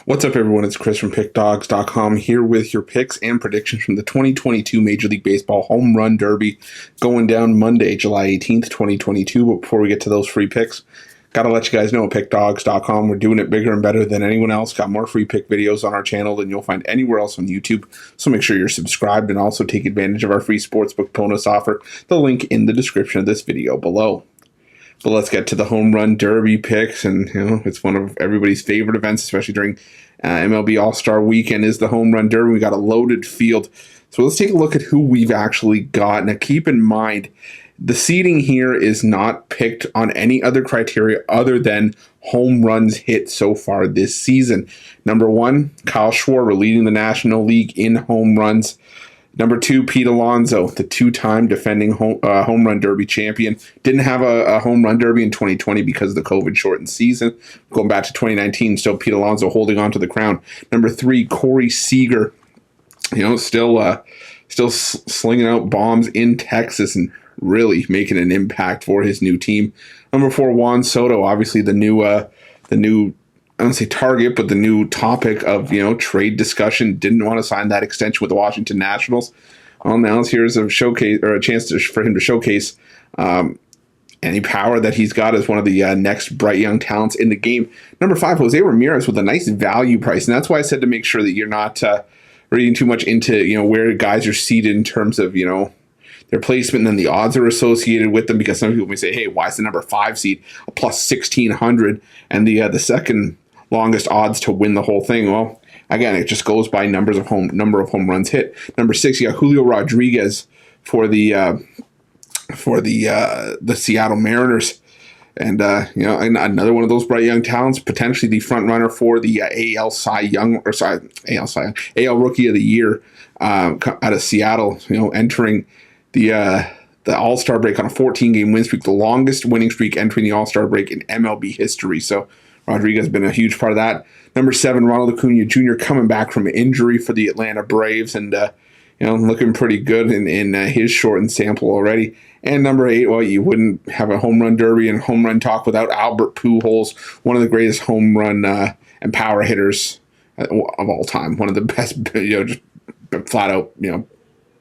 What's up, everyone? It's Chris from Pickdawgz.com here with your picks and predictions from the 2022 Major League Baseball Home Run Derby going down Monday, July 18th, 2022. But before we get to those free picks, got to let you guys know at Pickdawgz.com, we're doing it bigger and better than anyone else. Got more free pick videos on our channel than you'll find anywhere else on YouTube. So make sure you're subscribed and also take advantage of our free Sportsbook bonus offer. The link in the description of this video below. But let's get to the Home Run Derby picks, and it's one of everybody's favorite events, especially during MLB All-Star Weekend, is the Home Run Derby. We got a loaded field, so let's take a look at who we've actually got. Now, keep in mind, the seeding here is not picked on any other criteria other than home runs hit so far this season. Number 1, Kyle Schwarber, leading the National League in home runs. Number 2, Pete Alonso, the two-time defending home run derby champion. Didn't have a home run derby in 2020 because of the COVID-shortened season. Going back to 2019, still Pete Alonso holding on to the crown. Number 3, Corey Seeger, still slinging out bombs in Texas and really making an impact for his new team. Number 4, Juan Soto, obviously the new I don't say target, but the new topic of, trade discussion. Didn't want to sign that extension with the Washington Nationals. Well, now here's a showcase, or a chance for him to showcase any power that he's got as one of the next bright young talents in the game. Number 5, Jose Ramirez with a nice value price. And that's why I said to make sure that you're not reading too much into, where guys are seated in terms of, their placement, and then the odds are associated with them, because some people may say, hey, why is the number 5 seed a plus 1,600 and the second longest odds to win the whole thing? Well, again, it just goes by number of home runs hit. Number 6, you got Julio Rodriguez for the Seattle Mariners, and another one of those bright young talents, potentially the front runner for the AL Rookie of the Year out of Seattle. Entering the All-Star break on a 14-game win streak, the longest winning streak entering the All-Star break in MLB history. So Rodriguez has been a huge part of that. Number 7, Ronald Acuna Jr. coming back from injury for the Atlanta Braves, and looking pretty good in his shortened sample already. And number 8, well, you wouldn't have a home run derby and home run talk without Albert Pujols, one of the greatest home run and power hitters of all time. One of the best, just flat out,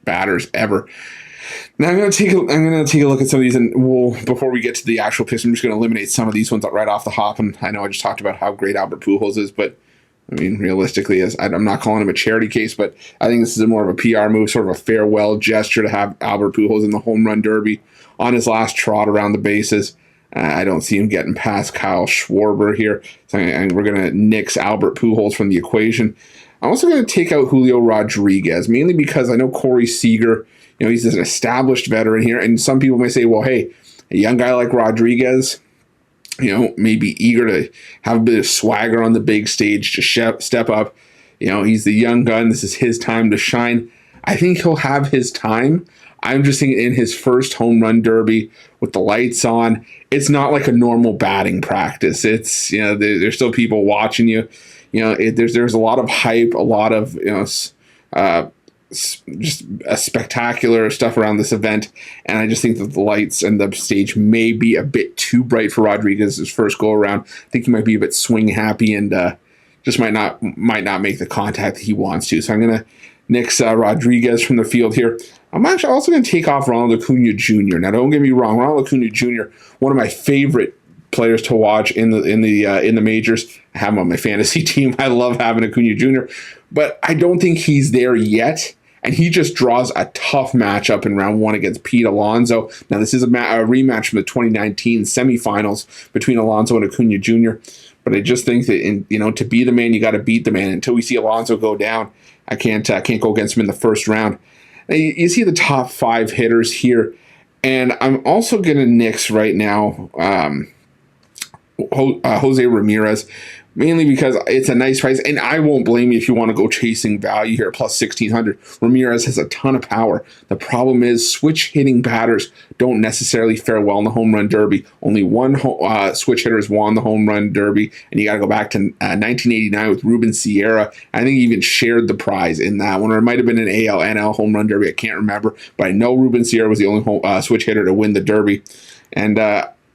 batters ever. Now I'm going to take a look at some of these, and before we get to the actual picks, I'm just going to eliminate some of these ones right off the hop. And I know I just talked about how great Albert Pujols is, but realistically, I'm not calling him a charity case, but I think this is more of a PR move, sort of a farewell gesture to have Albert Pujols in the home run derby on his last trot around the bases. I don't see him getting past Kyle Schwarber here, so we're going to nix Albert Pujols from the equation. I'm also going to take out Julio Rodriguez, mainly because I know Corey Seager, he's an established veteran here, and some people may say, well, hey, a young guy like Rodriguez, may be eager to have a bit of swagger on the big stage to step up. He's the young gun. This is his time to shine. I think he'll have his time. I'm just thinking in his first home run derby with the lights on, it's not like a normal batting practice. It's, there's still people watching you. There's a lot of hype, a lot of, just a spectacular stuff around this event, and I just think that the lights and the stage may be a bit too bright for Rodriguez's first go around. I think he might be a bit swing happy and just might not make the contact that he wants to. So I'm gonna nix Rodriguez from the field here. I'm actually also gonna take off Ronald Acuna Jr. Now, don't get me wrong, Ronald Acuna Jr., one of my favorite players to watch in the majors. I have him on my fantasy team. I love having Acuna Jr., but I don't think he's there yet. And he just draws a tough matchup in round 1 against Pete Alonso. Now, this is a rematch from the 2019 semifinals between Alonso and Acuna Jr. But I just think that to be the man, you got to beat the man. Until we see Alonso go down, I can't go against him in the first round. Now, you see the top 5 hitters here, and I'm also going to nix right now Jose Ramirez, mainly because it's a nice price, and I won't blame you if you want to go chasing value here, plus 1,600. Ramirez has a ton of power. The problem is switch hitting batters don't necessarily fare well in the home run derby. Only one switch hitter has won the home run derby, and you got to go back to 1989 with Ruben Sierra. I think he even shared the prize in that one, or it might have been an AL, NL home run derby. I can't remember, but I know Ruben Sierra was the only switch hitter to win the derby. And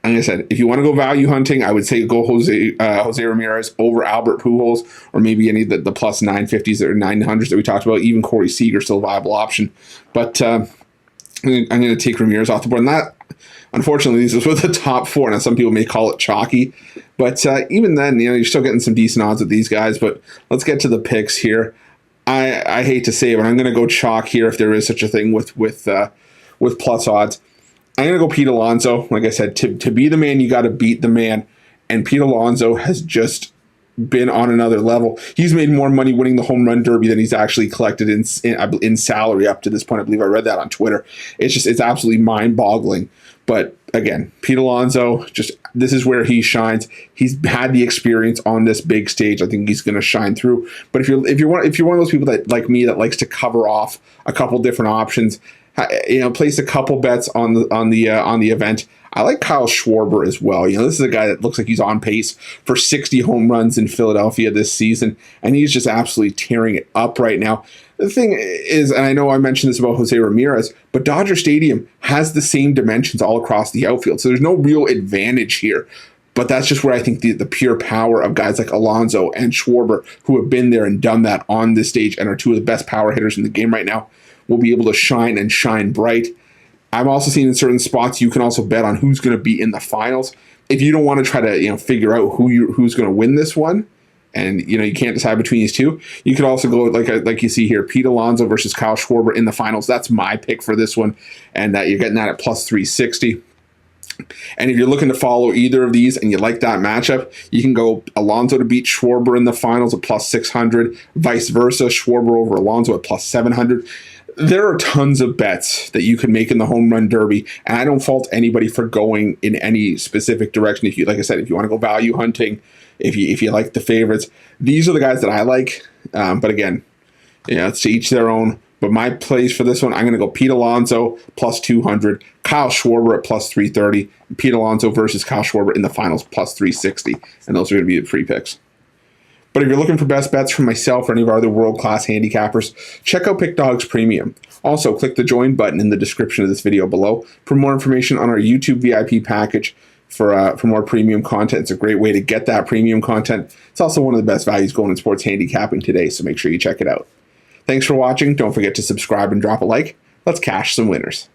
Like I said, if you want to go value hunting, I would say go Jose Ramirez over Albert Pujols, or maybe any of the plus 950s or 900s that we talked about. Even Corey Seager still a viable option. But I'm going to take Ramirez off the board. And that, unfortunately, these are the top four. Now, some people may call it chalky. But even then, you're still getting some decent odds with these guys. But let's get to the picks here. I hate to say it, but I'm going to go chalk here if there is such a thing with plus odds. I'm going to go Pete Alonso. Like I said, to be the man, you got to beat the man. And Pete Alonso has just been on another level. He's made more money winning the home run derby than he's actually collected in salary up to this point. I believe I read that on Twitter. It's absolutely mind-boggling. But again, Pete Alonso, this is where he shines. He's had the experience on this big stage. I think he's going to shine through. But if you're one of those people that, like me, that likes to cover off a couple different options, place a couple bets on the event. I like Kyle Schwarber as well. This is a guy that looks like he's on pace for 60 home runs in Philadelphia this season, and he's just absolutely tearing it up right now. The thing is, and I know I mentioned this about Jose Ramirez, but Dodger Stadium has the same dimensions all across the outfield, so there's no real advantage here. But that's just where I think the pure power of guys like Alonso and Schwarber, who have been there and done that on this stage and are two of the best power hitters in the game right now, will be able to shine and shine bright. I'm also seeing in certain spots you can also bet on who's going to be in the finals. If you don't want to try to figure out who's going to win this one, and you can't decide between these two, you could also go like you see here, Pete Alonso versus Kyle Schwarber in the finals. That's my pick for this one, and that you're getting that at plus 360. And if you're looking to follow either of these and you like that matchup, you can go Alonso to beat Schwarber in the finals at plus 600, vice versa, Schwarber over Alonso at plus 700. There are tons of bets that you can make in the home run derby, and I don't fault anybody for going in any specific direction. If you, like I said, if you want to go value hunting, if you like the favorites, these are the guys that I like. But again, it's to each their own. But my plays for this one, I'm going to go Pete Alonso plus 200, Kyle Schwarber at plus 330, Pete Alonso versus Kyle Schwarber in the finals plus 360, and those are going to be the free picks. But if you're looking for best bets from myself or any of our other world-class handicappers, check out Pick Dawgz Premium. Also, click the join button in the description of this video below for more information on our YouTube VIP package for more premium content. It's a great way to get that premium content. It's also one of the best values going in sports handicapping today, so make sure you check it out. Thanks for watching. Don't forget to subscribe and drop a like. Let's cash some winners.